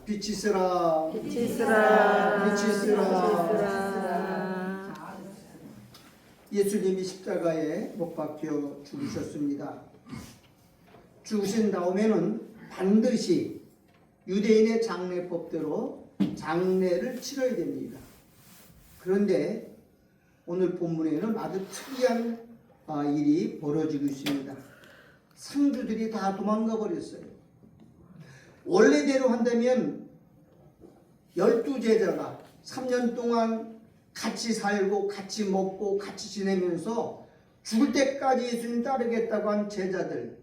빛이 있으라. 빛이 있으라. 빛이 있으라. 빛이 있으라. 예수님이 십자가에 못 박혀 죽으셨습니다. 죽으신 다음에는 반드시 유대인의 장례법대로 장례를 치러야 됩니다. 그런데 오늘 본문에는 아주 특이한 일이 벌어지고 있습니다. 상주들이 다 도망가 버렸어요. 원래대로 한다면 12제자가 3년 동안 같이 살고 같이 먹고 같이 지내면서 죽을 때까지 예수님 따르겠다고 한 제자들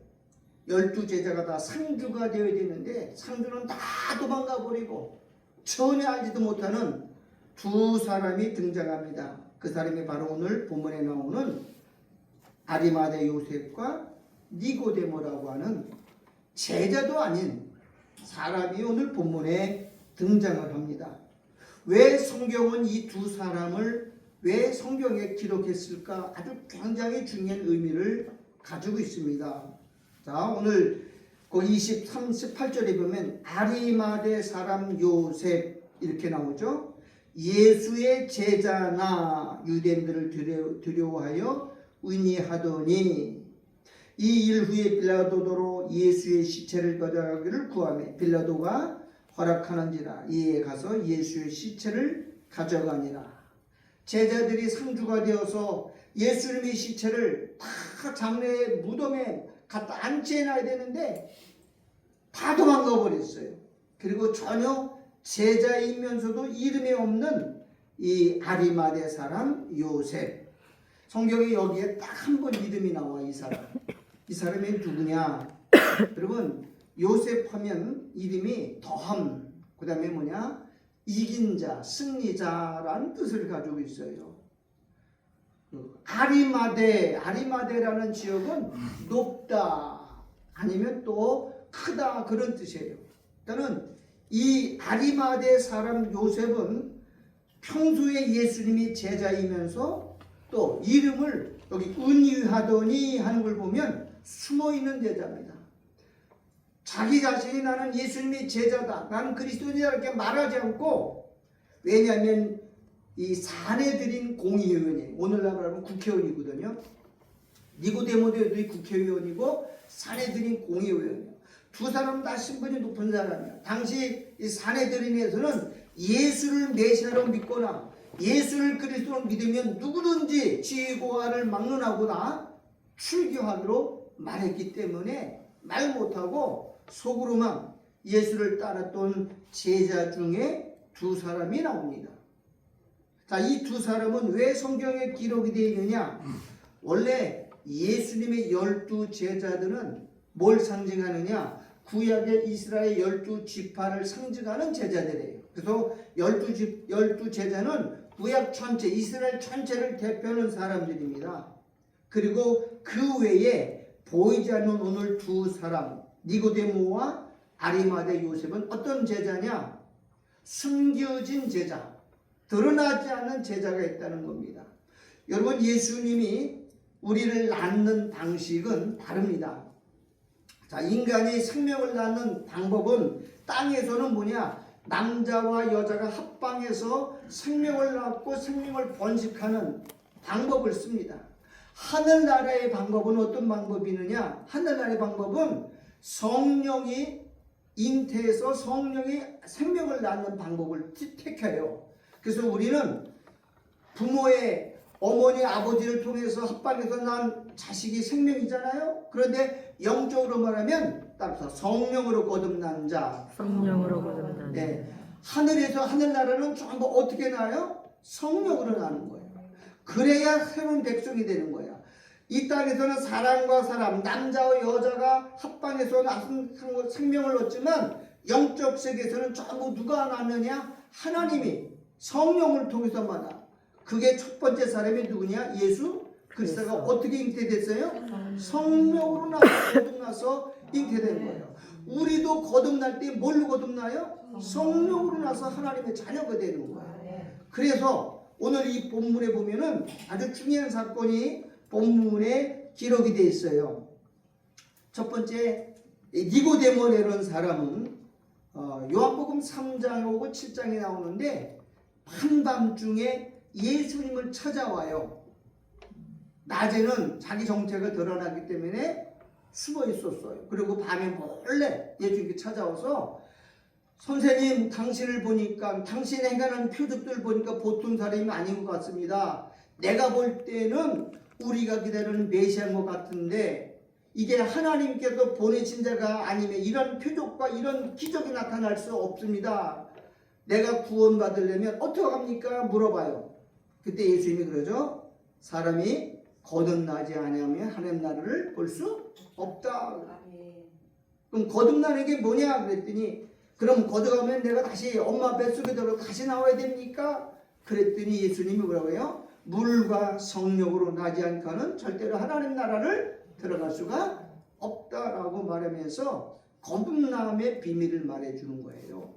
12제자가 다 상주가 되어야 되는데 상주는 다 도망가 버리고 전혀 알지도 못하는 두 사람이 등장합니다. 그 사람이 바로 오늘 본문에 나오는 아리마대 요셉과 니고데모라고 하는 제자도 아닌 사람이 오늘 본문에 등장을 합니다. 왜 성경은 이 두 사람을 왜 성경에 기록했을까? 아주 굉장히 중요한 의미를 가지고 있습니다. 자, 오늘 그 23, 18절에 보면 아리마대 사람 요셉 이렇게 나오죠. 예수의 제자나 유대인들을 두려워하여 의니하더니 이 일 후에 빌라도로 예수의 시체를 가져가기를 구하매 빌라도가 허락하는지라 이에 가서 예수의 시체를 가져가니라. 제자들이 상주가 되어서 예수님의 시체를 다 장례 무덤에 갖다 안치해놔야 되는데 다 도망가 버렸어요. 그리고 전혀 제자이면서도 이름이 없는 이 아리마대 사람 요셉. 성경에 여기에 딱 한 번 이름이 나와. 이 사람이 누구냐? 여러분 요셉 하면 이름이 더함, 그 다음에 뭐냐? 이긴 자, 승리자라는 뜻을 가지고 있어요. 아리마대라는 지역은 높다 아니면 또 크다 그런 뜻이에요. 일단은 이 아리마대 사람 요셉은 평소에 예수님이 제자이면서 또 이름을 여기 은유하더니 하는 걸 보면 숨어있는 제자입니다. 자기 자신이 나는 예수님이 제자다, 나는 그리스도인이다 이렇게 말하지 않고, 왜냐하면 이 사내들인 공의위원이 오늘날 말하면 국회의원이거든요. 니고데모도 국회의원이고 사내들인 공의위원이에요. 두 사람 다 신분이 높은 사람이야. 당시 이 사내들인에서는 예수를 메시아로 믿거나 예수를 그리스도로 믿으면 누구든지 지고와를 막론하거나 출교하기로 말했기 때문에 말 못하고 속으로만 예수를 따랐던 제자 중에 두 사람이 나옵니다. 자, 이 두 사람은 왜 성경에 기록이 되어 있느냐? 원래 예수님의 12제자들은 뭘 상징하느냐? 구약의 이스라엘 12지파를 상징하는 제자들이에요. 그래서 12제자는 구약 전체, 이스라엘 전체를 대표하는 사람들입니다. 그리고 그 외에 보이지 않는 오늘 두 사람, 니고데모와 아리마대 요셉은 어떤 제자냐? 숨겨진 제자, 드러나지 않는 제자가 있다는 겁니다. 여러분, 예수님이 우리를 낳는 방식은 다릅니다. 자, 인간이 생명을 낳는 방법은 땅에서는 뭐냐? 남자와 여자가 합방해서 생명을 낳고 생명을 번식하는 방법을 씁니다. 하늘나라의 방법은 어떤 방법이 있느냐? 하늘나라의 방법은 성령이 잉태해서 성령이 생명을 낳는 방법을 택해요. 그래서 우리는 부모의 어머니 아버지를 통해서 합방해서 난 자식이 생명이잖아요. 그런데 영적으로 말하면 따라서 성령으로 거듭난 자. 성령으로 거듭난 자. 네. 하늘에서 하늘나라는 전부 어떻게 나요? 성령으로 나는 거예요. 그래야 새로운 백성이 되는 거야. 이 땅에서는 사람과 사람, 남자와 여자가 합방해서 생명을 얻지만 영적 세계에서는 전부 누가 낳느냐? 하나님이 성령을 통해서만 나. 그게 첫 번째 사람이 누구냐? 예수 그리스도가 어떻게 잉태됐어요? 성령으로 거듭나서 잉태된 거예요. 우리도 거듭날 때 뭘로 거듭나요? 성령으로 나서 하나님의 자녀가 되는 거예요. 그래서 오늘 이 본문에 보면은 아주 중요한 사건이 본문에 기록이 되어 있어요. 첫 번째, 니고데모라는 사람은 요한복음 3장하고 7장에 나오는데 한밤중에 예수님을 찾아와요. 낮에는 자기 정체가 드러나기 때문에 숨어 있었어요. 그리고 밤에 몰래 예수님께 찾아와서 선생님, 당신을 보니까 당신이 행하는 표적들 보니까 보통 사람이 아닌 것 같습니다. 내가 볼 때는 우리가 기다리는 메시아인 것 같은데 이게 하나님께서 보내신 자가 아니면 이런 표적과 이런 기적이 나타날 수 없습니다. 내가 구원받으려면 어떻게 합니까? 물어봐요. 그때 예수님이 그러죠. 사람이 거듭나지 아니하면 하나님 나라를 볼 수 없다. 그럼 거듭나는 게 뭐냐 그랬더니 그럼 거듭나면 내가 다시 엄마 뱃속에 들어 다시 나와야 됩니까? 그랬더니 예수님이 뭐라고 해요? 물과 성령으로 나지 않고는 절대로 하나님 나라를 들어갈 수가 없다라고 말하면서 거듭남의 비밀을 말해주는 거예요.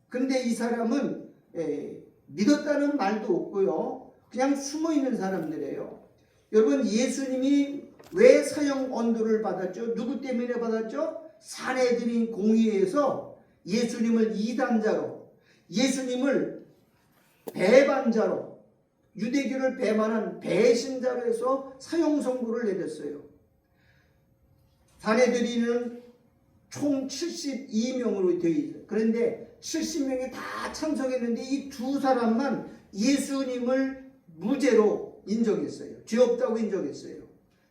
근데 이 사람은 믿었다는 말도 없고요. 그냥 숨어있는 사람들이에요. 여러분, 예수님이 왜 사형 언도를 받았죠? 누구 때문에 받았죠? 사내들인 공의회에서 예수님을 이단자로, 예수님을 배반자로, 유대교를 배반한 배신자로 해서 사형 선고를 내렸어요. 사내들이는 총 72명으로 되어 있어요. 그런데 70명이 다 참석했는데 이 두 사람만 예수님을 무죄로 인정했어요. 죄 없다고 인정했어요.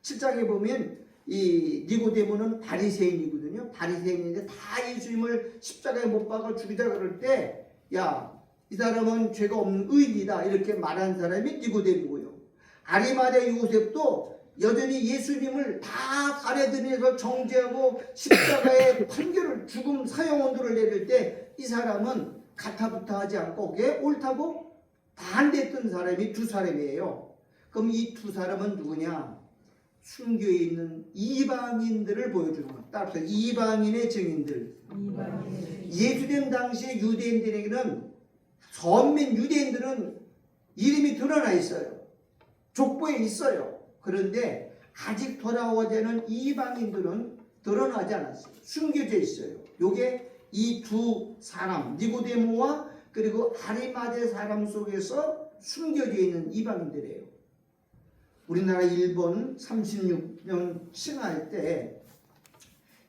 7장에 보면 이 니고데모는 바리새인이거든요. 바리새인인데 다 예수님을 십자가에 못 박아 죽이자 그럴 때 야, 이 사람은 죄가 없는 의인이다 이렇게 말한 사람이 니고데모고요. 아리마대 요셉도 여전히 예수님을 다 가래들여서 정죄하고 십자가에 판결을 죽음 사형 언도를 내릴 때 이 사람은 가타부타하지 않고 그게 옳다고 반대했던 사람이 두 사람이에요. 그럼 이 두 사람은 누구냐? 순교에 있는 이방인들을 보여주는 거예요. 따라서 이방인의 증인들. 예수님 당시에 유대인들에게는 선민 유대인들은 이름이 드러나 있어요. 족보에 있어요. 그런데 아직 돌아오지 않은 이방인들은 드러나지 않았어요. 숨겨져 있어요. 요게 이 두 사람 니고데모와 그리고 아리마대 사람 속에서 숨겨져 있는 이방인들이에요. 우리나라 일본 36년 칭할 때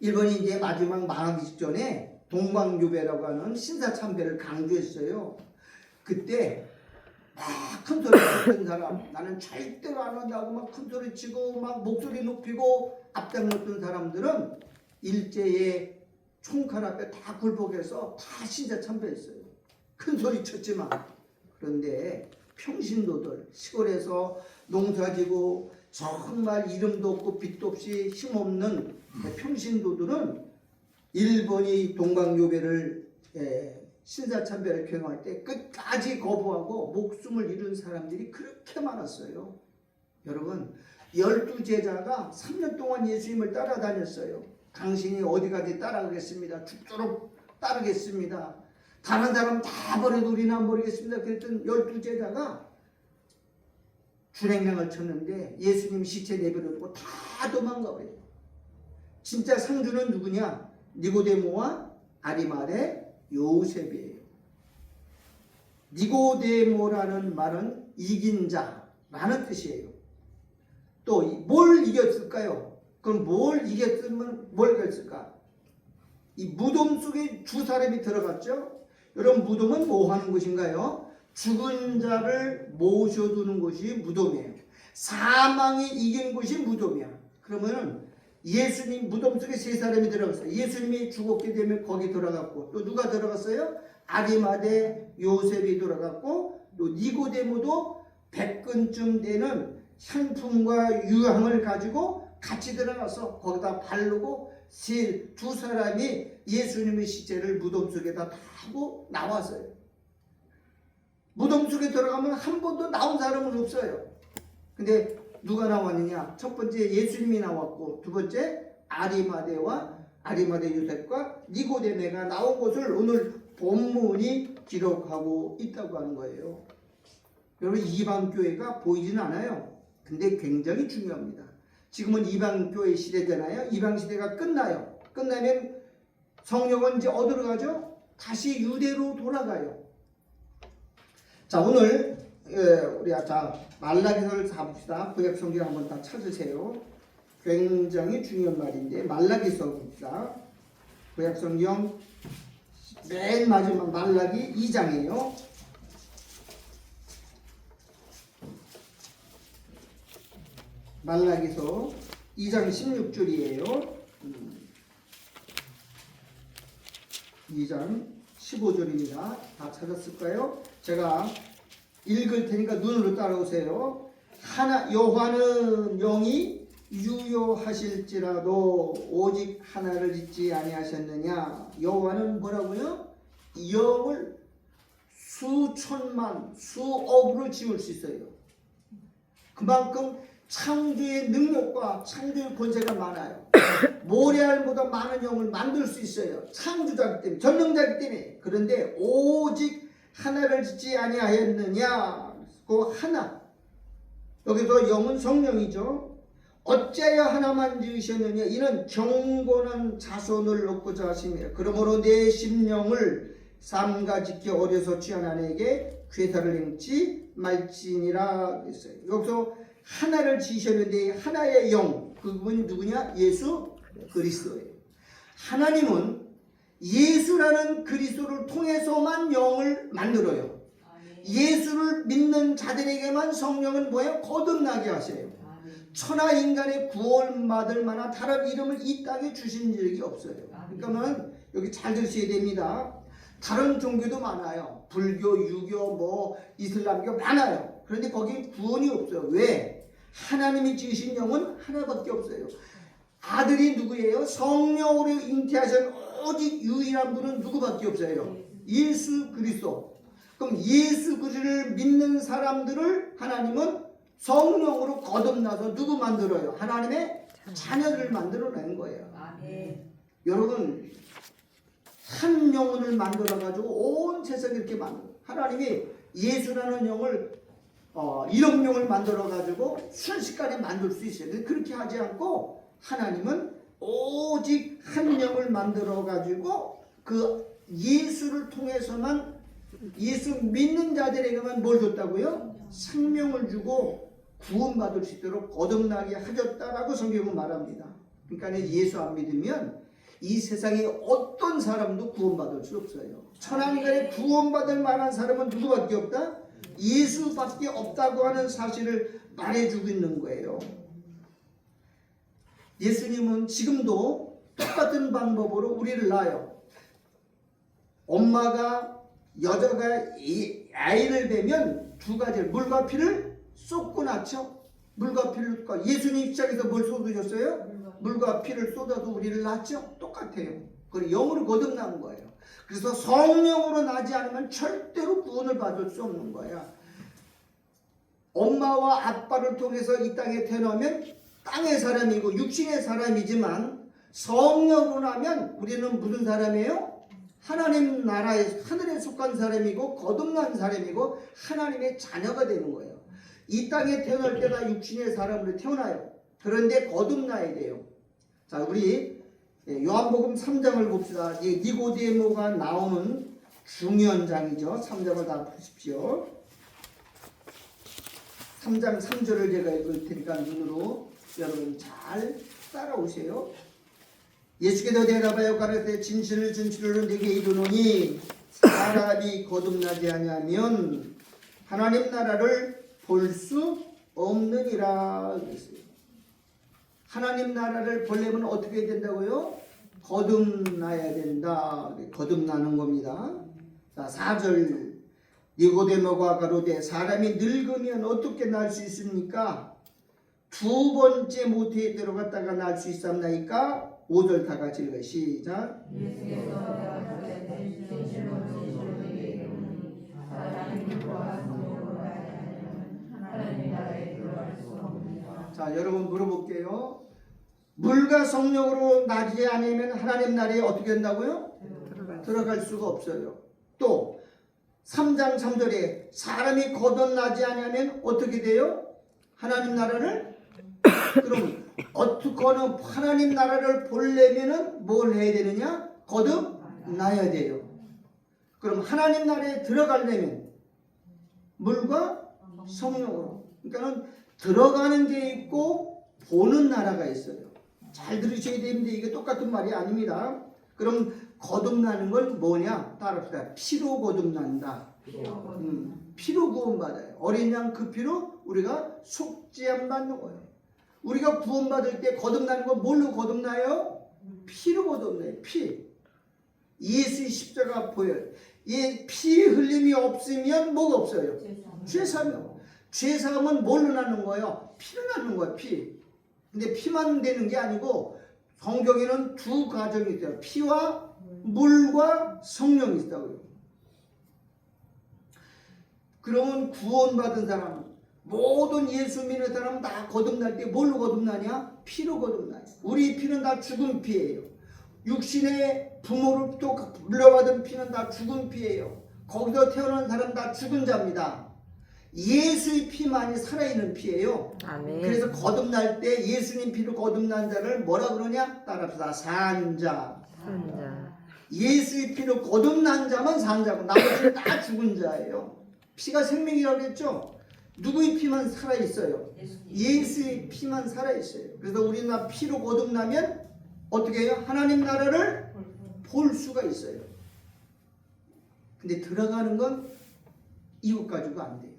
일본이 이제 마지막 망하기 직전에 동방요배라고 하는 신사참배를 강조했어요. 그때 막 큰 소리 치는 사람, 나는 절대로 안 한다고 막 큰 소리 치고 막 목소리 높이고 앞장섰던 사람들은 일제에 총칼 앞에 다 굴복해서 다 신사참배했어요. 큰 소리 쳤지만. 그런데 평신도들 시골에서 농사지고 정말 이름도 없고 빛도 없이 힘없는 평신도들은 일본이 동방요배를 신사참배를 경험할 때 끝까지 거부하고 목숨을 잃은 사람들이 그렇게 많았어요. 여러분, 12제자가 3년 동안 예수님을 따라다녔어요. 당신이 어디까지 따라가겠습니다. 죽도록 따르겠습니다. 다른 사람 다 버려도 우리는 안 버리겠습니다. 그랬던 12제자가 준행량을 쳤는데 예수님 시체 내버려두고 다 도망가 버려요. 진짜 상주는 누구냐? 니고데모와 아리마대 요셉이에요. 니고데모라는 말은 이긴 자라는 뜻이에요. 또 뭘 이겼을까요? 그럼 뭘 이겼으면 뭘 이겼을까? 이 무덤 속에 두 사람이 들어갔죠. 여러분, 무덤은 뭐 하는 곳인가요? 죽은 자를 모셔두는 곳이 무덤이에요. 사망이 이긴 곳이 무덤이야. 그러면 예수님 무덤 속에 세 사람이 들어갔어요. 예수님이 죽었기 때문에 거기 들어갔고, 또 누가 들어갔어요? 아리마대 요셉이 들어갔고, 또 니고데모도 100근쯤 되는 향품과 유향을 가지고 같이 들어가서 거기다 바르고 두 사람이 예수님의 시체를 무덤 속에다 타고 나왔어요. 무덤 속에 들어가면 한 번도 나온 사람은 없어요. 근데 누가 나왔느냐? 첫 번째 예수님이 나왔고, 두 번째 아리마대 요셉과 니고데모가 나온 것을 오늘 본문이 기록하고 있다고 하는 거예요. 여러분, 이방교회가 보이지는 않아요. 근데 굉장히 중요합니다. 지금은 이방교회 시대잖아요. 이방시대가 끝나요. 끝나면 성령은 이제 어디로 가죠? 다시 유대로 돌아가요. 자, 오늘 우리 말라기서를 다 봅시다. 구약 성경 한번 다 찾으세요. 굉장히 중요한 말인데 말라기서 봅시다. 구약 성경 맨 마지막 말라기 2장이에요. 말라기서 2장 16절이에요. 2장 15절입니다. 다 찾았을까요? 제가 읽을 테니까 눈으로 따라오세요. 여호와는 영이 유효하실지라도 오직 하나를 짓지 아니하셨느냐. 여호와는 뭐라고요? 영을 수천만 수억으로 지을 수 있어요. 그만큼 창조의 능력과 창조의 권세가 많아요. 모래알보다 많은 영을 만들 수 있어요. 창조자기 때문에, 전능자기 때문에. 그런데 오직 하나를 짓지 아니하였느냐. 그 하나, 여기서 영은 성령이죠. 어찌하여 하나만 지으셨느냐. 이는 경건한 자손을 얻고자 하심이라. 그러므로 내 심령을 삼가 지켜 어려서 취한 아내에게 괴사를 행치 말지니라 했어요. 여기서 하나를 지으셨는데 하나의 영, 그분이 누구냐? 예수 그리스도예요. 하나님은 예수라는 그리스도를 통해서만 영을 만들어요. 예수를 믿는 자들에게만 성령은 뭐예요? 거듭나게 하세요. 천하 인간의 구원받을 만한 다른 이름을 이 땅에 주신 적이 없어요. 그러니까는 여기 잘 들으셔야 됩니다. 다른 종교도 많아요. 불교, 유교, 이슬람교 많아요. 그런데 거기 구원이 없어요. 왜? 하나님이 지으신 영은 하나밖에 없어요. 아들이 누구예요? 성령으로 잉태하신 오직 유일한 분은 누구밖에 없어요? 예수 그리스도. 그럼 예수 그리스도를 믿는 사람들을 하나님은 성령으로 거듭나서 누구 만들어요? 하나님의 자녀들을 만들어낸 거예요. 여러분, 한 영혼을 만들어가지고 온 세상을 이렇게 만들어. 하나님이 예수라는 영을 1억 명을 만들어가지고 순식간에 만들 수 있어요. 그렇게 하지 않고 하나님은 오직 한 영을 만들어가지고 그 예수를 통해서만, 예수 믿는 자들에게만 뭘 줬다고요? 생명을 주고 구원받을 수 있도록 거듭나게 하셨다라고 성경은 말합니다. 그러니까 예수 안 믿으면 이 세상에 어떤 사람도 구원받을 수 없어요. 천하인간에 구원받을 만한 사람은 누구밖에 없다? 예수밖에 없다고 하는 사실을 말해주고 있는 거예요. 예수님은 지금도 똑같은 방법으로 우리를 낳아요. 엄마가, 여자가 아이를 뵈면 두 가지를, 물과 피를 쏟고 낳죠. 물과 피를, 예수님 시작해서 뭘 쏟으셨어요? 물과 피를 쏟아도 우리를 낳죠. 똑같아요. 그리고 영으로 거듭난 거예요. 그래서 성령으로 나지 않으면 절대로 구원을 받을 수 없는 거야. 엄마와 아빠를 통해서 이 땅에 태어나면 땅의 사람이고 육신의 사람이지만 성령으로 나면 우리는 무슨 사람이에요? 하나님 나라의 하늘에 속한 사람이고 거듭난 사람이고 하나님의 자녀가 되는 거예요. 이 땅에 태어날 때가 육신의 사람으로 태어나요. 그런데 거듭나야 돼요. 자, 우리 요한복음 3장을 봅시다. 니고데모가 나오는 중요한 장이죠. 3장을 다 보십시오. 3장 3절을 제가 읽을 테니까 눈으로 여러분 잘 따라오세요. 예수께서 대답하여 가라사대 진실을 내게 이르노니 사람이 거듭나지 아니하면 하나님 나라를 볼 수 없느니라 그랬어요. 하나님 나라를 보려면 어떻게 된다고요? 거듭나야 된다. 거듭나는 겁니다. 자, 4절 니고데모가 가로되 사람이 늙으면 어떻게 날 수 있습니까? 두 번째 모태에 들어갔다가 날 수 있었나이까? 5절 다 같이 읽어요. 시작. 자, 여러분 물어볼게요. 물과 성령으로 나지 않으면 하나님 나라에 어떻게 된다고요? 들어갈 수가 없어요. 또 3장 3절에 사람이 거듭나지 않으면 어떻게 돼요? 하나님 나라를? 그럼 어떻게는 하나님 나라를 보려면은 뭘 해야 되느냐? 거듭나야 돼요. 그럼 하나님 나라에 들어가려면 물과 성령으로. 그러니까는 들어가는 게 있고 보는 나라가 있어요. 잘 들으셔야 되는데 이게 똑같은 말이 아닙니다. 그럼 거듭나는 건 뭐냐? 따라합시다. 피로 거듭난다. 피로 구원받아요. 어린 양 그 피로 우리가 속죄함 받는 거예요. 우리가 구원받을 때 거듭나는 건 뭘로 거듭나요? 피로 거듭나요. 피. 예수의 십자가 보혈. 피 흘림이 없으면 뭐가 없어요? 죄사함. 죄사함은 뭘로 나는 거예요? 피로 나는 거예요. 피. 근데 피만 되는 게 아니고 성경에는 두 가정이 있어요. 피와 물과 성령이 있다고요. 그러면 구원받은 사람, 모든 예수 믿는 사람은 다 거듭날 때 뭘로 거듭나냐? 피로 거듭나요. 우리 피는 다 죽은 피예요. 육신의 부모로부터 물려받은 피는 다 죽은 피예요. 거기서 태어난 사람 다 죽은 자입니다. 예수의 피만이 살아있는 피예요. 아멘. 그래서 거듭날 때 예수님 피로 거듭난 자를 뭐라 그러냐? 따라합시다. 산자. 산자. 예수의 피로 거듭난 자만 산 자고 나머지는 다 죽은 자예요. 피가 생명이라고 했죠? 누구의 피만 살아있어요? 예수의 피만 살아있어요. 그래서 우리는 피로 거듭나면 어떻게 해요? 하나님 나라를 볼 수가 있어요. 근데 들어가는 건 이것 가지고 안 돼요.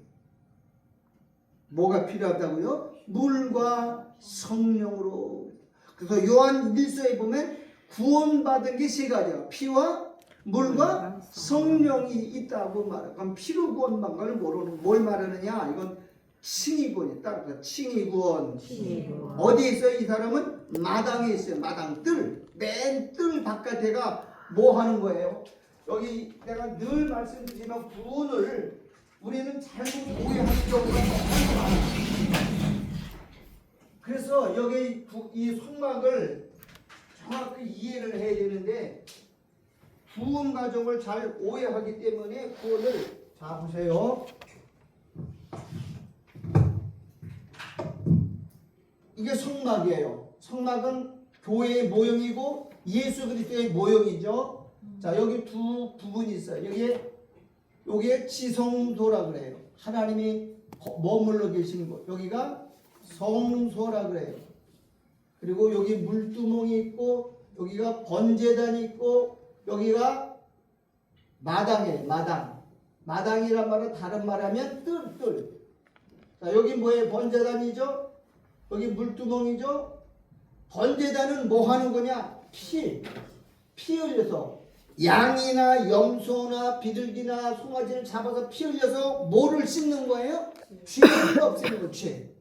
뭐가 필요하다고요? 물과 성령으로. 그래서 요한 1서에 보면 구원받은 게 세 가지야. 피와 물과 성령이 있다고 말해요. 그럼 피로 구원받은 걸 모르는 뭘 말하느냐? 이건 칭의구원이 따라서 칭의구원. 어디에 있어요? 이 사람은 마당에 있어요. 마당 뜰. 맨 뜰 바깥에가 뭐 하는 거예요? 여기 내가 늘 말씀드리지만 구원을 우리는 잘못 오해하는 경우가 너무 많아요. 그래서 여기 이 성막을 정확히 이해를 해야 되는데 구원 과정을 잘 오해하기 때문에 구원을 자 보세요. 이게 성막이에요. 성막은 교회의 모형이고 예수 그리스도의 모형이죠. 자 여기 두 부분이 있어요. 여기에 지성소라 그래요. 하나님이 머물러 계신 곳. 여기가 성소라 그래요. 그리고 여기 물두멍이 있고 여기가 번제단이 있고 여기가 마당이에요. 마당. 마당이란 말은 다른 말하면 뜰. 자 여기 뭐예요? 번제단이죠. 여기 물두멍이죠. 번제단은 뭐 하는 거냐? 피 흘려서 양이나 염소나 비둘기나 송아지를 잡아서 피 흘려서 뭐를 씻는 거예요? 죄를 없애는 거. 죄.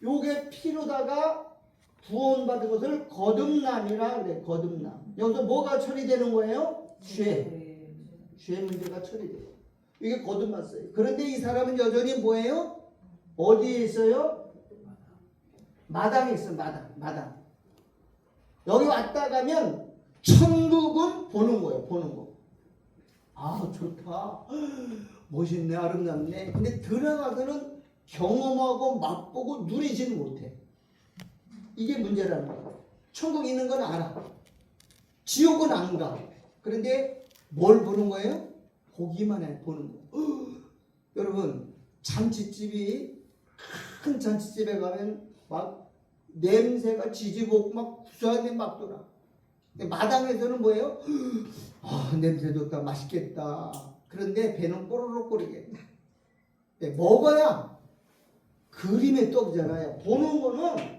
요게 피로다가 구원받은 것을 거듭남이라 그래. 거듭남. 여기서 뭐가 처리되는 거예요? 죄 문제가 처리돼요. 이게 거듭났어요. 그런데 이 사람은 여전히 뭐예요? 어디에 있어요? 마당에 있어요. 마당. 여기 왔다 가면 천국은 보는 거예요. 보는 거. 아 좋다. 멋있네. 아름답네. 근데 들어가서는 경험하고 맛보고 누리지는 못해. 이게 문제라는 거예요. 천국 있는 건 알아. 지옥은 안 가. 그런데 뭘 보는 거예요? 보기만 해. 보는 거. 여러분 잔치집이 큰 잔치집에 가면 막 냄새가 지지고 막 구수한 냄새 막 돌아. 마당에서는 뭐예요? 아 냄새 좋다. 맛있겠다. 그런데 배는 꼬르륵거리게. 먹어야 그림에 떠오르잖아요. 보는 거는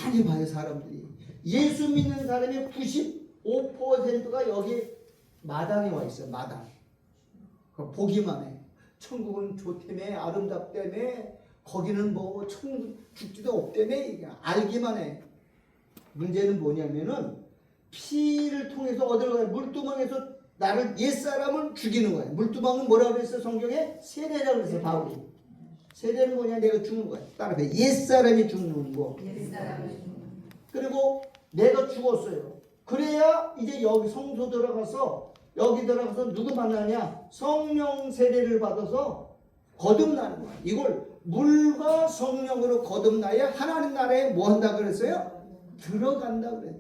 많이 봐요. 사람들이. 예수 믿는 사람의 95%가 여기 마당에 와 있어요. 마당. 보기만 해. 천국은 좋다며 아름답다며 거기는 뭐 천국 죽지도 없다며 알기만 해. 문제는 뭐냐면은 피를 통해서 어디로 가요? 물두멍에서 나를 옛사람을 죽이는 거예요. 물두멍은 뭐라고 그랬어요? 성경에 세례라고 그랬어요. 바울이. 세례는 뭐냐? 내가 죽는 거야. 따라서 옛사람이 죽는 거. 그리고 내가 죽었어요. 그래야 이제 여기 성소 들어가서 여기 들어가서 누구 만나냐? 성령 세례를 받아서 거듭나는 거야. 이걸 물과 성령으로 거듭나야 하나님 나라에 뭐 한다 그랬어요? 들어간다 그래.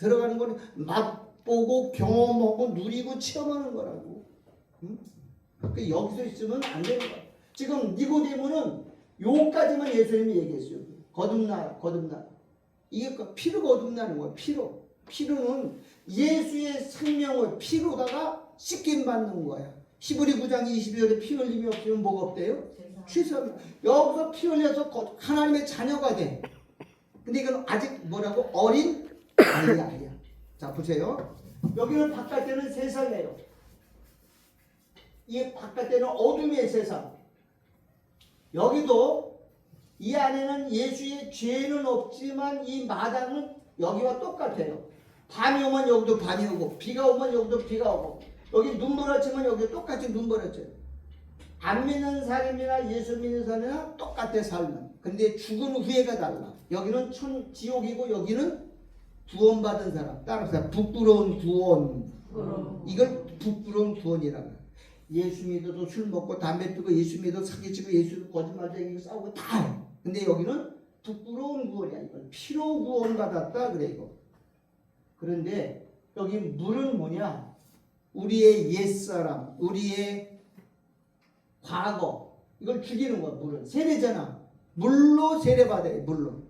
들어가는 건 맛보고 경험하고 누리고 체험하는 거라고. 응? 그 여기서 있으면 안 되는 거야. 지금 니고데모는 요까지만 예수님이 얘기했어요. 거듭나. 이게 피로 거듭나는 거야. 피로는 예수의 생명을 피로다가 씻김 받는 거야. 히브리 9장 22절에 피 흘림이 없으면 뭐가 없대요? 최선. 여기서 피 흘려서 하나님의 자녀가 돼. 근데 이건 아직 뭐라고? 어린 아이야. 자 보세요. 여기는 바깥에는 세상이에요. 이 바깥에는 어둠의 세상. 여기도 이 안에는 예수의 죄는 없지만 이 마당은 여기와 똑같아요. 밤이 오면 여기도 밤이 오고 비가 오면 여기도 비가 오고 여기 눈보라치면 여기 똑같이 눈보라쳐요. 안 믿는 사람이나 예수 믿는 사람이나 똑같아 삶은. 근데 죽은 후에가 달라. 여기는 지옥이고 여기는 구원받은 사람. 따라서 부끄러운 구원. 이걸 부끄러운 구원이라고 해요. 예수 믿어도 술 먹고 담배 피고 예수 믿어도 사기치고 예수 믿고 거짓말쟁이고 싸우고 다 해. 근데 여기는 부끄러운 구원이야. 이건 피로 구원받았다 그래 이거. 그런데 여기 물은 뭐냐? 우리의 옛사람, 우리의 과거 이걸 죽이는 거야. 물은 세례잖아. 물로 세례받아요. 물로.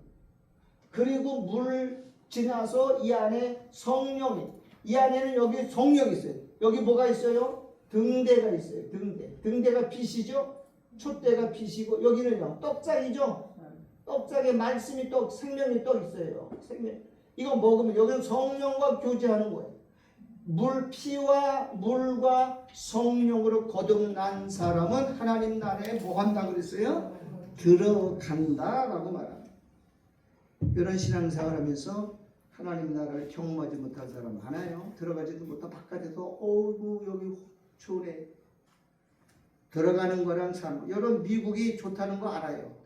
그리고 물 지나서 이 안에 성령이, 이 안에는 여기 성령이 있어요. 여기 뭐가 있어요? 등대가 있어요. 등대가 빛이죠. 촛대가 빛이고 여기는요 떡장이죠. 떡장에 말씀이 생명이 있어요. 생명. 이거 먹으면 여기는 성령과 교제하는 거예요. 피와 물과 성령으로 거듭난 사람은 하나님 나라에 뭐 한다 그랬어요? 들어간다라고 말합니다. 이런 신앙생활 하면서 하나님 나라를 경험하지 못한 사람 많아요. 들어가지도 못하고 바깥에서 어이구 여기 좋네. 들어가는 거랑 삶. 여러분 미국이 좋다는 거 알아요.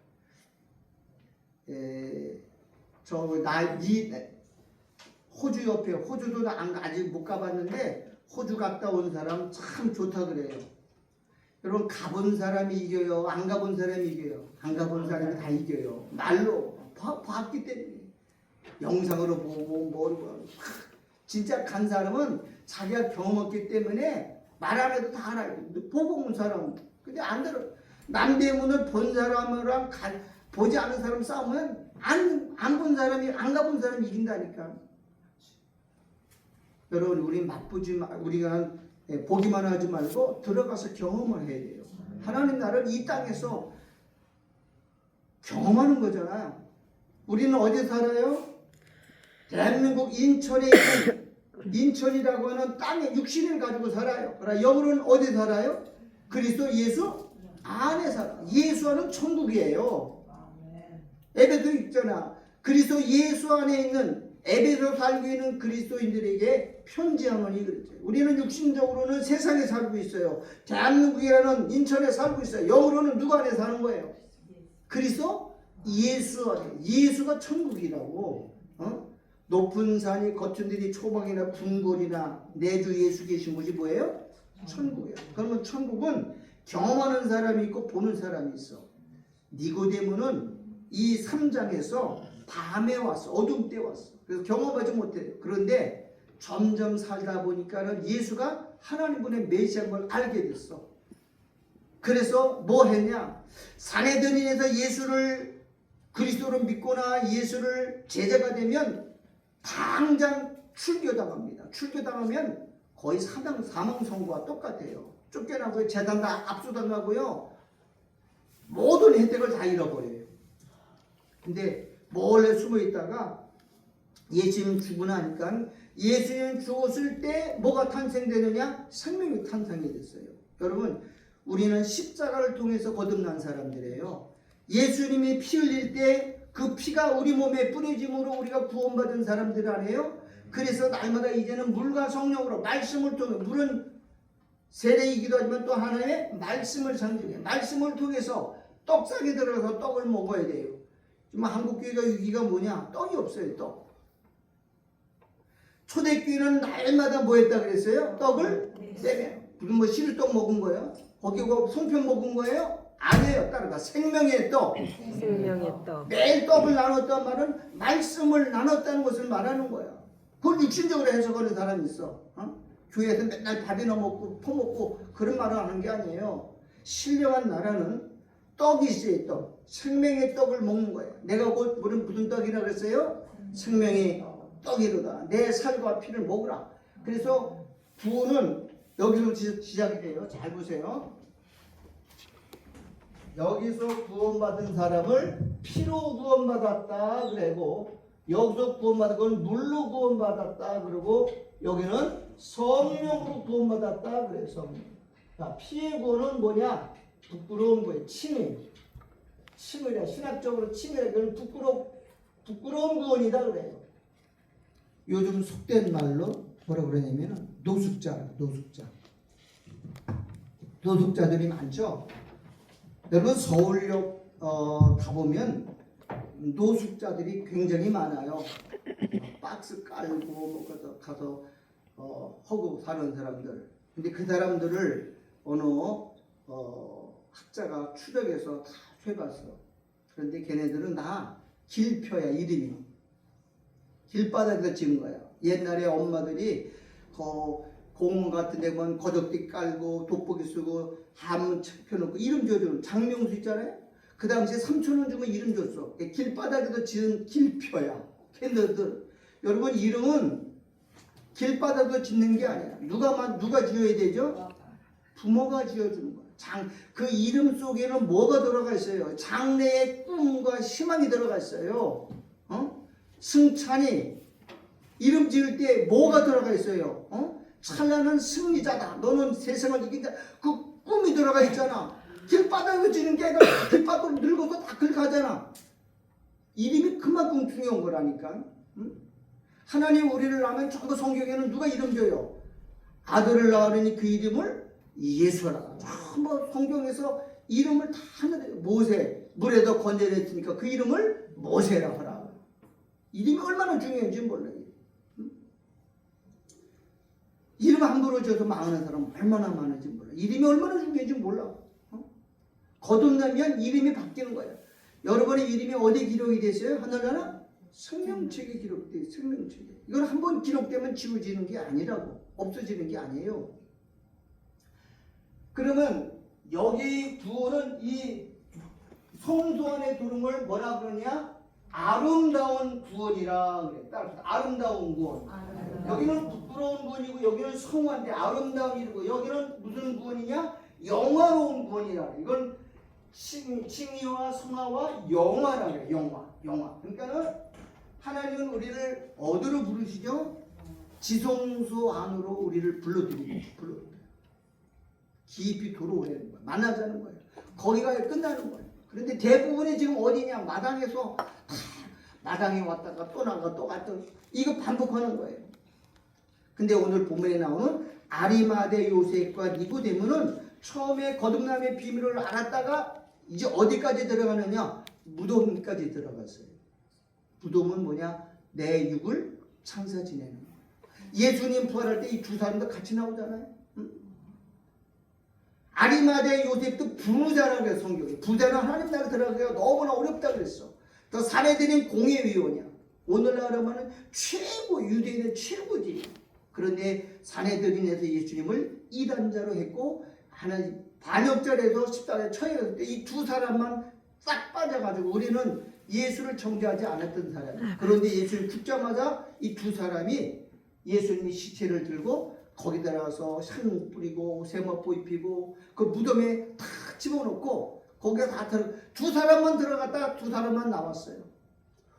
호주 옆에, 호주도 아직 못 가봤는데 호주 갔다 온 사람 참 좋다 그래요. 여러분 가본 사람이 이겨요? 안 가본 사람이 이겨요? 안 가본 사람이 다 이겨요. 말로 봤기 때문에. 영상으로 보고 모르고. 진짜 간 사람은 자기가 경험했기 때문에 말 안 해도 다 알아요. 보고 온 사람은. 근데 안 들어. 남대문을 본 사람이랑 보지 않은 사람 싸우면 안 본 사람이, 안 가본 사람이 이긴다니까. 여러분, 우리 우리가 보기만 하지 말고 들어가서 경험을 해야 돼요. 하나님 나라를 이 땅에서 경험하는 거잖아요. 우리는 어디 살아요? 대한민국 인천에 있는 인천이라고 하는 땅에 육신을 가지고 살아요. 그러나 영으로는 어디 살아요? 그리스도 예수 안에 살아요. 예수 안은 천국이에요. 에베소 있잖아. 그리스도 예수 안에 있는 에베소 살고 있는 그리스도인들에게 편지하노니 그랬죠. 우리는 육신적으로는 세상에 살고 있어요. 대한민국이라는 인천에 살고 있어요. 영으로는 누구 안에 사는 거예요? 그리스도 예수 안에. 예수가 천국이라고. 높은 산이 거친 들이 초방이나 궁궐이나 내주 예수 계신 곳이 뭐예요? 천국이에요. 그러면 천국은 경험하는 사람이 있고 보는 사람이 있어. 니고데모는 이 3장에서 밤에 왔어. 어둠 때 왔어. 그래서 경험하지 못해요. 그런데 점점 살다 보니까는 예수가 하나님 분의 메시아인 걸 알게 됐어. 그래서 뭐 했냐? 사내들인에서 예수를 그리스도로 믿거나 예수를 제자가 되면 당장 출교당합니다. 출교당하면 거의 사망 선고와 똑같아요. 쫓겨나고요. 재단 다 압수당하고요. 모든 혜택을 다 잃어버려요. 근데 몰래 숨어 있다가 예수님 죽고 나니까 예수님 죽었을 때 뭐가 탄생되느냐? 생명이 탄생이 됐어요. 여러분, 우리는 십자가를 통해서 거듭난 사람들이에요. 예수님이 피 흘릴 때 그 피가 우리 몸에 뿌려짐으로 우리가 구원받은 사람들 아니에요? 그래서 날마다 이제는 물과 성령으로 말씀을 통해, 물은 세례이기도 하지만 또 하나의 말씀을 상징해. 말씀을 통해서 떡상에 들어가서 떡을 먹어야 돼요. 지금 한국교회가 위기가 뭐냐? 떡이 없어요. 떡. 초대교회는 날마다 뭐 했다 그랬어요? 떡을 떼매요. 지금 뭐 시루떡 먹은 거예요? 거기 송편 먹은 거예요? 아니에요. 따라가 생명의 떡. 생명의 떡. 매일 떡을 나눴단 말은 말씀을 나눴다는 것을 말하는 거야. 그걸 육신적으로 해석하는 사람이 있어. 교회에서 맨날 밥이나 먹고 퍼먹고 그런 말을 하는 게 아니에요. 신령한 나라는 떡이 있어요. 떡. 생명의 떡을 먹는 거예요. 내가 곧 무슨 떡이라고 그랬어요? 생명의 떡이로다. 내 살과 피를 먹으라. 그래서 구원은 여기서 시작이 돼요. 잘 보세요. 여기서 구원받은 사람을 피로 구원받았다 그러고, 여기서 구원받은 건 물로 구원받았다 그러고, 여기는 성령으로 구원받았다 그래요. 성령. 자, 피의 구원은 뭐냐? 부끄러운 거예요. 칭의라. 신학적으로 칭의라. 그건 부끄러운 구원이다 그래요. 요즘 속된 말로 뭐라 그러냐면은 노숙자들이 많죠. 여러분 서울역 가보면 노숙자들이 굉장히 많아요. 박스 깔고 뭐 가서 허구 사는 사람들. 근데 그 사람들을 어느 학자가 추적해서 다 해봤어. 그런데 걔네들은 다 길표야. 이름이 길바닥에서 지은 거야. 옛날에 엄마들이 공원 같은 데 보면 거적대 깔고 돋보기 쓰고 한문 펴놓고 이름 줘주는 장명수 있잖아요. 그 당시에 3,000원 주면 이름 줬어. 길바닥에서 지은 길표야. 걔네들. 여러분 이름은 길바닥에서 짓는 게 아니야. 누가 지어야 되죠? 부모가 지어주는 거야. 그 이름 속에는 뭐가 들어가 있어요? 장래의 꿈과 희망이 들어가 있어요. 승찬이 이름 지을 때 뭐가 들어가 있어요? 찬란한 승리자다. 너는 세상을 이긴다. 그 꿈이 들어가 있잖아. 길바닥을 지는 게 아니라 길바닥으로 늙어서 다 길 가잖아. 이름이 그만큼 중요한 거라니까. 하나님 우리를 낳으면 전부 성경에는 누가 이름 줘요? 아들을 낳으니 그 이름을 예수라. 전부 성경에서 이름을 다 하는데, 모세 물에도 건져냈으니까 그 이름을 모세라 하라. 이름이 얼마나 중요한지 몰라요. 이름 함부로 줘서 망하는 사람 얼마나 많은지 몰라. 이름이 얼마나 중요한지 몰라. 거듭나면 이름이 바뀌는 거예요. 여러분의 이름이 어디 기록이 됐어요? 하늘나라 생명책에 기록돼 있어요. 생명책에. 이건 한번 기록되면 지워지는 게 아니라고. 없어지는 게 아니에요. 그러면 여기 구원은 이 성소 안에 들어온 걸 뭐라 그러냐? 아름다운 구원이라 그래. 따라서 아름다운 구원. 여기는 부끄러운 구원이고 여기는 성화인데 아름다운 일이고, 여기는 무슨 구원이냐? 영화로운 구원이라. 이건 칭의와 성화와 영화라 그래. 영화. 그러니까는 하나님은 우리를 어디로 부르시죠? 지성소 안으로 우리를 불러들이고 깊이 들어오라는 거예요. 만나자는 거예요. 거기가 끝나는 거예요. 그런데 대부분이 지금 어디냐? 마당에서 마당에 왔다가 또 나가 또 갔다 이거 반복하는 거예요. 근데 오늘 본문에 나오는 아리마대 요셉과 니고데모는 처음에 거듭남의 비밀을 알았다가 이제 어디까지 들어가느냐? 무덤까지 들어갔어요. 무덤은 뭐냐? 내 육을 창사 지내는 거예요. 예수님 부활할 때 이 두 사람도 같이 나오잖아요. 아리마대 요셉도 부자라고 해서 성경에 부자는 하나님 나라 들어가기가 너무나 어렵다 그랬어. 또 사내들인 공회위원이야. 오늘날 하면은 최고, 유대인의 최고지. 그런데 사내들인에서 예수님을 이단자로 했고 하나님 반역자로 해서 십자가에 처형했을 때 이 두 사람만 싹 빠져가지고 우리는 예수를 정죄하지 않았던 사람이에요. 그런데 예수님 죽자마자 이 두 사람이 예수님의 시체를 들고 거기 들어가서 향 뿌리고 세마포 입히고 그 무덤에 다 집어넣고 거기에 두 사람만 들어갔다가 두 사람만 나왔어요.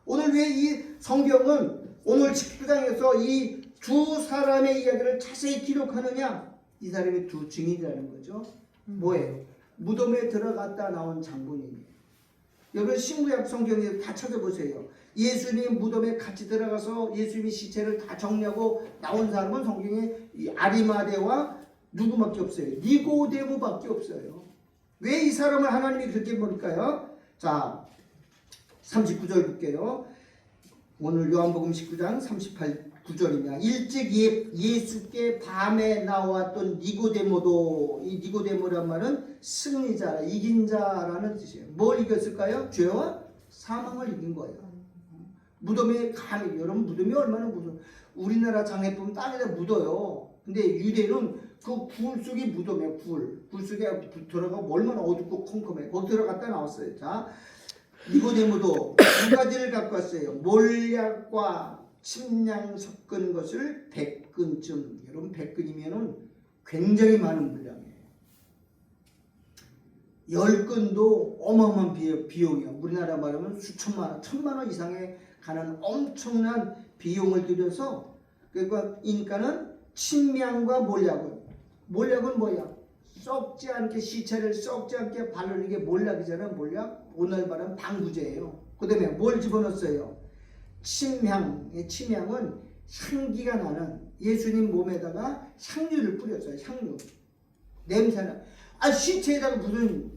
오늘 왜 이 성경은 오늘 19장에서 이 두 사람의 이야기를 자세히 기록하느냐? 이 사람이 두 증인이라는 거죠. 뭐예요? 무덤에 들어갔다 나온 장본인이에요. 여러분 신구약 성경에 다 찾아보세요. 예수님 무덤에 같이 들어가서 예수님의 시체를 다 정리하고 나온 사람은 성경에 이 아리마대와 누구밖에 없어요. 니고데모밖에 없어요. 왜 이 사람을 하나님이 그렇게 볼까요? 자, 39절 볼게요. 오늘 요한복음 19장 38구절입니다. 일찍 예수께 밤에 나왔던 니고데모도, 이 니고데모란 말은 승리자, 이긴 자라는 뜻이에요. 뭘 이겼을까요? 죄와 사망을 이긴 거예요. 무덤에 감히, 여러분 무덤이 얼마나 무서워. 우리나라 장례품은 땅에다 묻어요. 근데 유대는 그 굴 속에 묻어요. 굴 속에 들어가면 얼마나 어둡고 컴컴해. 거기 들어갔다 나왔어요. 자, 니고데모도 두 가지를 갖고 왔어요. 몰약과 침량 섞은 것을 100근쯤. 여러분 100근이면은 굉장히 많은 분량이에요. 10근도 어마어마한 비용이에요. 우리나라 말하면 수천만 원, 천만 원 이상에 가는 엄청난 비용을 들여서 그러니까 인가는 침량과 몰약은 뭐야? 썩지 않게 시체를 썩지 않게 바르는 게 몰약이잖아요. 몰약. 오늘 말하면 방부제예요. 그 다음에 뭘 집어넣었어요? 침향은 향기가 나는 예수님 몸에다가 향유를 뿌렸어요. 향유. 냄새나. 시체에다가 무슨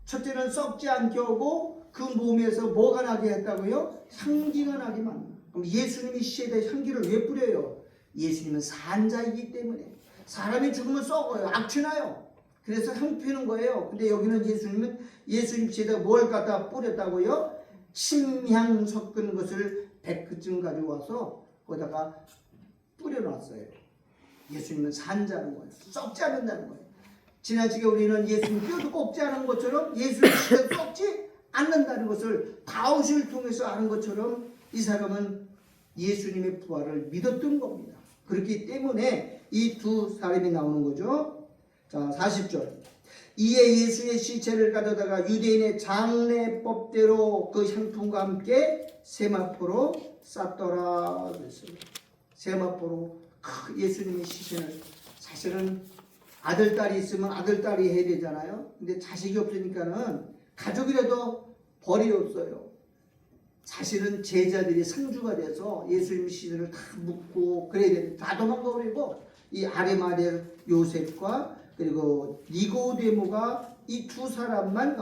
첫째는 썩지 않게 하고 그 몸에서 뭐가 나게 했다고요? 향기가 나게 만나. 그럼 예수님이 시체에다 향기를 왜 뿌려요? 예수님은 산자이기 때문에. 사람이 죽으면 썩어요. 악취나요. 그래서 향 피는 거예요. 근데 여기는 예수님 시에다 뭘 갖다 뿌렸다고요? 침향 섞은 것을 100그쯤 가져와서 거기다가 뿌려놨어요. 예수님은 산자는 거예요. 썩지 않는다는 거예요. 지나치게 우리는 예수님 뼈도 꼽지 않은 것처럼 예수님 시에다 썩지 않는다는 것을 다윗을 통해서 아는 것처럼 이 사람은 예수님의 부활을 믿었던 겁니다. 그렇기 때문에 이 두 사람이 나오는 거죠. 자, 40절. 이에 예수의 시체를 가져다가 유대인의 장례법대로 그 향품과 함께 세마포로 쌌더라 그랬습니다. 세마포로 예수님의 시체는 사실은 아들, 딸이 있으면 아들, 딸이 해야 되잖아요. 근데 자식이 없으니까는 가족이라도 벌이 없어요. 사실은 제자들이 상주가 돼서 예수님 시신을 다 묻고 그래야 되는데 다 도망가 버리고 이 아리마대 요셉과 그리고 니고데모가 이 두 사람만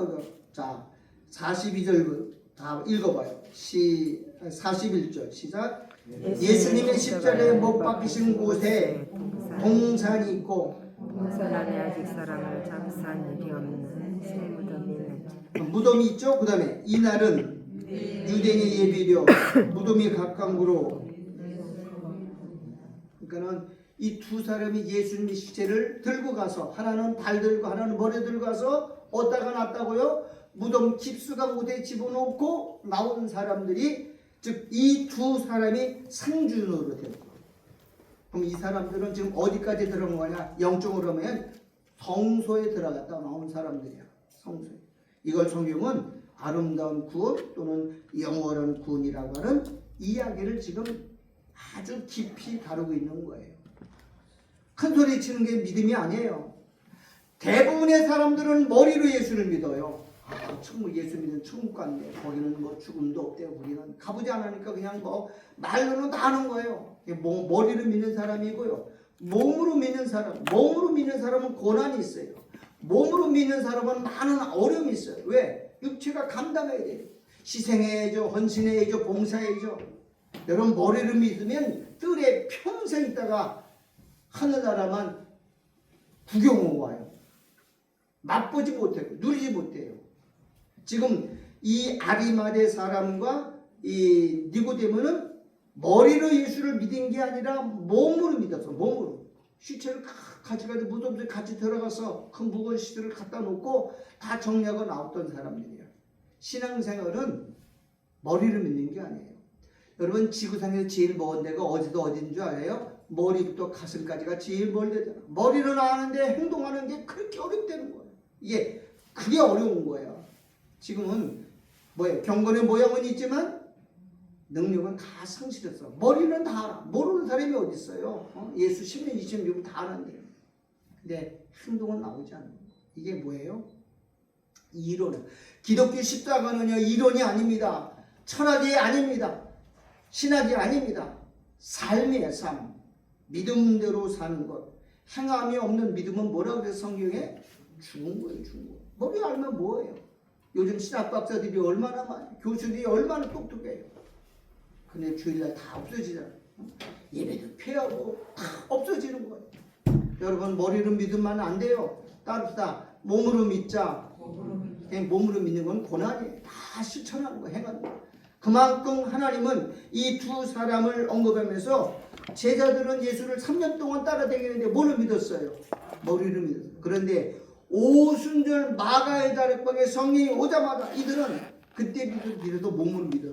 자 42절 다 읽어봐요. 41절 시작. 예수님의 십자가에 못 박히신 곳에 동산이 있고 동산 안에 아직 사람을 장사한 일이 없는 새 무덤이 있는지. 무덤이 있죠. 그 다음에 이날은 유대인의 예비려 무덤이 가까우로. 그러니까는 이 두 사람이 예수님의 시체를 들고 가서 하나는 발 들고 하나는 머리 들고 가서 어디다가 놨다고요? 무덤 깊숙한 곳에 집어넣고 나온 사람들이 즉 이 두 사람이 상주노로 됐고. 그럼 이 사람들은 지금 어디까지 들어간 거냐? 영적으로 하면 성소에 들어갔다 나온 사람들이야. 성소에. 이걸 성경은 아름다운 구원 또는 영원한 구원이라고 하는 이야기를 지금 아주 깊이 다루고 있는 거예요. 큰 소리 치는 게 믿음이 아니에요. 대부분의 사람들은 머리로 예수를 믿어요. 천국 예수 믿는 천국 갔네. 거기는 뭐 죽음도 없대요. 우리는 가보지 않으니까 그냥 뭐 말로는 다 하는 거예요. 머리로 믿는 사람이고요. 몸으로 믿는 사람은 고난이 있어요. 몸으로 믿는 사람은 많은 어려움이 있어요. 왜? 육체가 감당해야 돼요. 희생해야죠. 헌신해야죠. 봉사해야죠. 여러분 머리를 믿으면 뜰에 평생 있다가 하늘나라만 구경하고 와요. 맛보지 못해요. 누리지 못해요. 지금 이 아리마대 사람과 이 니고데모는 머리로 예수를 믿은 게 아니라 몸으로 믿었어. 몸으로. 시체를 가져가서 무덤에 같이 들어가서 큰 무거운 시체를 갖다 놓고 다 정리하고 나왔던 사람들이야. 신앙생활은 머리를 믿는 게 아니에요. 여러분 지구상에서 제일 먼 데가 어딘 줄 알아요? 머리부터 가슴까지가 제일 멀대잖아. 머리로 나가는데 행동하는 게 그렇게 어렵다는 거예요. 그게 어려운 거예요. 지금은 뭐예요? 경건의 모양은 있지만 능력은 다 상실했어. 머리는 다 알아. 모르는 사람이 어디 있어요? 예수 10년, 20년 믿으면 다 아는데. 근데 행동은 나오지 않는 거예요. 이게 뭐예요? 이론. 기독교 십자가는요 이론이 아닙니다. 철학이 아닙니다. 신학이 아닙니다. 삶이에요. 삶. 믿음대로 사는 것. 행함이 없는 믿음은 뭐라고 그래서 성경에? 죽은 거예요. 죽은 거. 머리 알면 뭐예요? 요즘 신학 박사들이 얼마나 많아요. 교수들이 얼마나 똑똑해요. 근데 주일날 다 없어지잖아요. 예배도 폐하고 다 없어지는 거예요. 여러분 머리로 믿으면 안 돼요. 따릅시다. 몸으로 믿자. 그냥 몸으로 믿는 건 고난이에요. 다 실천하는 거, 행하는 거. 그만큼 하나님은 이 두 사람을 언급하면서 제자들은 예수를 3년 동안 따라다니는데 뭘로 믿었어요? 머리를 믿었어요. 그런데 오순절 마가의 다락방에 성령이 오자마자 이들은 그때 믿어도 몸으로 믿어.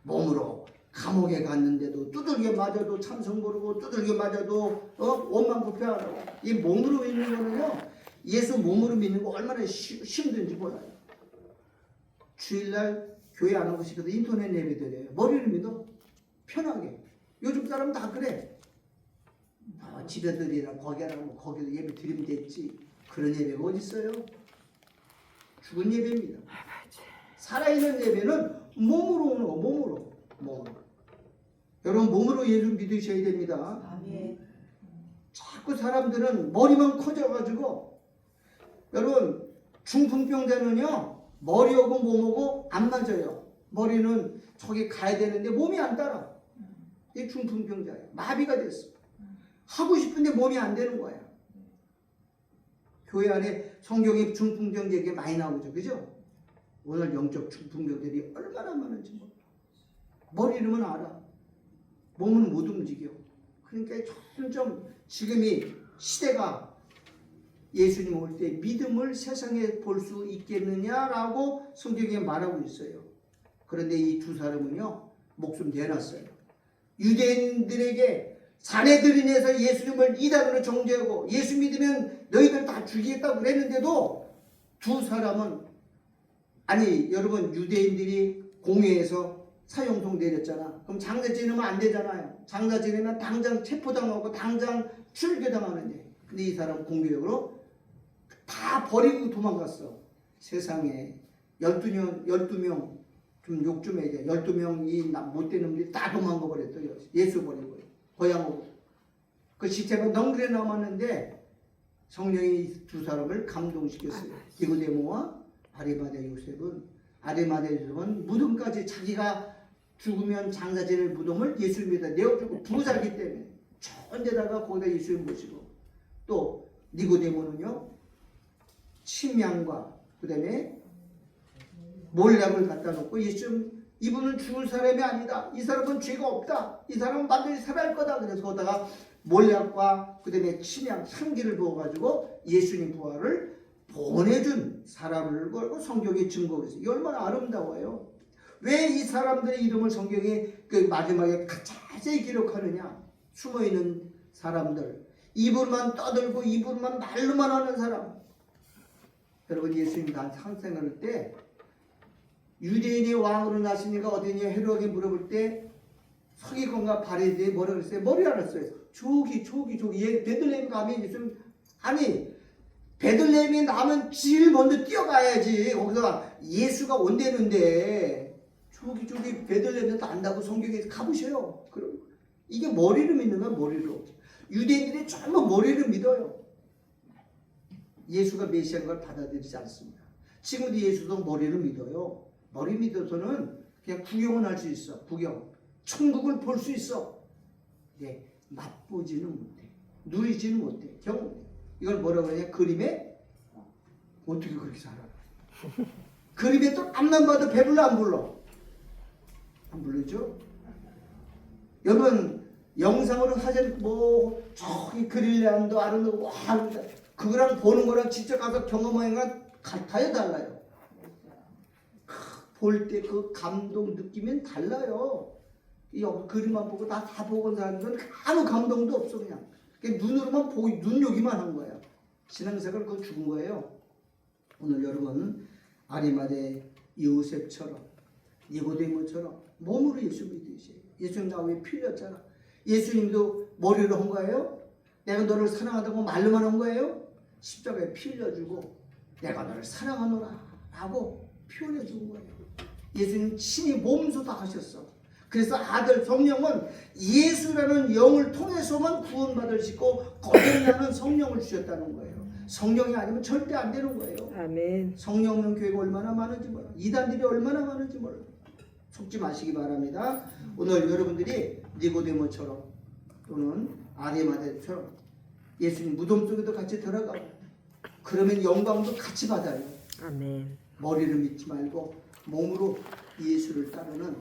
몸으로 감옥에 갔는데도 두들겨 맞아도 참성 부르고 두들겨 맞아도 원망 부패하라고. 이 몸으로 믿는 거는요, 예수 몸으로 믿는 거 얼마나 힘든지 몰라요. 주일날 교회 안 오고 싶어도 인터넷 예배 드려요. 머리를 믿어. 편하게. 요즘 사람 다 그래. 집에 드리라 거기 하라고 뭐 거기도 예배 드리면 됐지. 그런 예배가 어디 있어요? 죽은 예배입니다. 살아있는 예배는 몸으로 오는 거. 몸으로. 여러분 몸으로 예수 믿으셔야 됩니다. 아멘. 자꾸 사람들은 머리만 커져가지고, 여러분 중풍병자는요 머리하고 몸하고 안 맞아요. 머리는 저기 가야 되는데 몸이 안 따라. 이 중풍병자예요. 마비가 됐어. 하고 싶은데 몸이 안 되는 거야. 교회 안에 성경에 중풍병자 얘기 많이 나오죠, 그죠? 오늘 영적 중풍병들이 얼마나 많은지 몰라. 머리 이름은 알아. 몸은 못 움직여. 그러니까 점점 지금이 시대가 예수님 올 때 믿음을 세상에 볼 수 있겠느냐라고 성경에 말하고 있어요. 그런데 이 두 사람은요 목숨 내놨어요. 유대인들에게 자네들 인해서 예수님을 이단으로 정죄하고 예수 믿으면 너희들 다 죽이겠다고 그랬는데도 두 사람은, 아니 여러분 유대인들이 공회에서 사형송 내렸잖아. 그럼 장사 지내면 안 되잖아요. 장사 지내면 당장 체포당하고 당장 출교당하는데, 근데 이 사람 공교역으로 다 버리고 도망갔어. 세상에 12명 좀 욕 좀 해야 돼. 12명이 못된 놈들이 다 도망가 버렸어요. 예수 버리고 고향으로. 그 시체가 넝그레 남았는데 성령이 두 사람을 감동시켰어요. 니고데모와 아리마대 요셉은, 아리마대 요셉은 무덤까지 자기가 죽으면 장사 지낼 무덤을 예수님에다 내어주고 부살기 때문에 좋은 데다가 거기다 예수님 모시고, 또 니고데모는요 침향과 그 다음에 몰약을 갖다 놓고 예수님, 이분은 죽을 사람이 아니다. 이 사람은 죄가 없다. 이 사람은 반드시 살아날 거다. 그래서 거기다가 몰약과 그 다음에 침향, 향기를 부어가지고 예수님 부활을 보내준 사람을 걸고 성경에 증거를 했어요. 이 얼마나 아름다워요. 왜 이 사람들의 이름을 성경에 그 마지막에 자세히 기록하느냐? 숨어있는 사람들, 입으로만 떠들고 입으로만 말로만 하는 사람. 여러분 예수님 난 상생할 때 유대인의 왕으로 나시니까 어디냐 헤롯이 물어볼 때 서기관과 바리새인이 뭐라 그랬어요? 머리 알았어요. 저기 얘 베들레헴 가면 예수님, 아니 베들레헴에 나면 제일 먼저 뛰어가야지. 거기서 예수가 온대는데 저기 베들레헴에도 안다고 성경에서 가보세요. 그럼 이게 머리를 믿는 거야. 머리로. 유대인들이 전부 머리를 믿어요. 예수가 메시아인 걸 받아들이지 않습니다. 지금도 예수도 머리를 믿어요. 머리 믿어서는 그냥 구경은 할 수 있어. 구경. 천국을 볼 수 있어. 네, 맛보지는 못해. 누리지는 못해. 경험해. 이걸 뭐라고 하냐? 그림에 어떻게 그렇게 살아? 그림에 또 앞만 봐도 배불러 안 불러? 안 부르죠? 여러분 영상으로 사진 뭐 저기 그릴레안도 아름다고 와 그거랑 보는 거랑 직접 가서 경험하는 건 같아요, 달라요? 볼 때 그 감동 느끼면 달라요. 이 그림만 보고 다 보고 온 사람들은 아무 감동도 없어. 그냥 눈으로만 보고 눈요기만 한 거야. 신앙생활 그거 죽은 거예요. 오늘 여러분 아리마대 요셉처럼 니고데모처럼 몸으로 예수 믿으세요. 예수님 나 왜 필렸잖아. 예수님도 머리로 한 거예요? 내가 너를 사랑하다고 말로만 한 거예요? 십자가에 피 흘려주고 내가 너를 사랑하노라 라고 표현해 준 거예요. 예수님 친히 몸소 다 하셨어. 그래서 아들 성령은 예수라는 영을 통해서만 구원받을 수 있고 거듭나는 성령을 주셨다는 거예요. 성령이 아니면 절대 안 되는 거예요. 아멘. 성령 없는 교회가 얼마나 많은지 몰라. 이단들이 얼마나 많은지 몰라. 속지 마시기 바랍니다. 오늘 여러분들이 니고데모처럼 또는 아리마대처럼 예수님 무덤 속에도 같이 들어가고 그러면 영광도 같이 받아요. 아멘. 머리를 믿지 말고 몸으로 예수를 따르는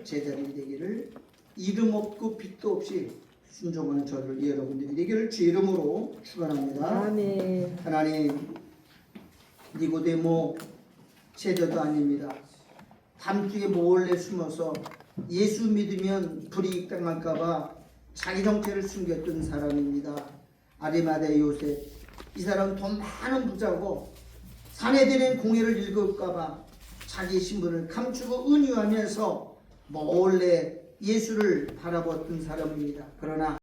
제자들이 되기를, 이름 없고 빛도 없이 순종하는 저를 여러분들이 되기를 주 이름으로 축원합니다. 아멘. 하나님, 니고데모 제자도 아닙니다. 밤중에 몰래 숨어서 예수 믿으면 불이익 당할까봐 자기 정체를 숨겼던 사람입니다. 아리마대 요셉, 이 사람 돈 많은 부자고 사내들인 공예를 읽을까봐 자기 신분을 감추고 은유하면서 몰래 예수를 바라보았던 사람입니다. 그러나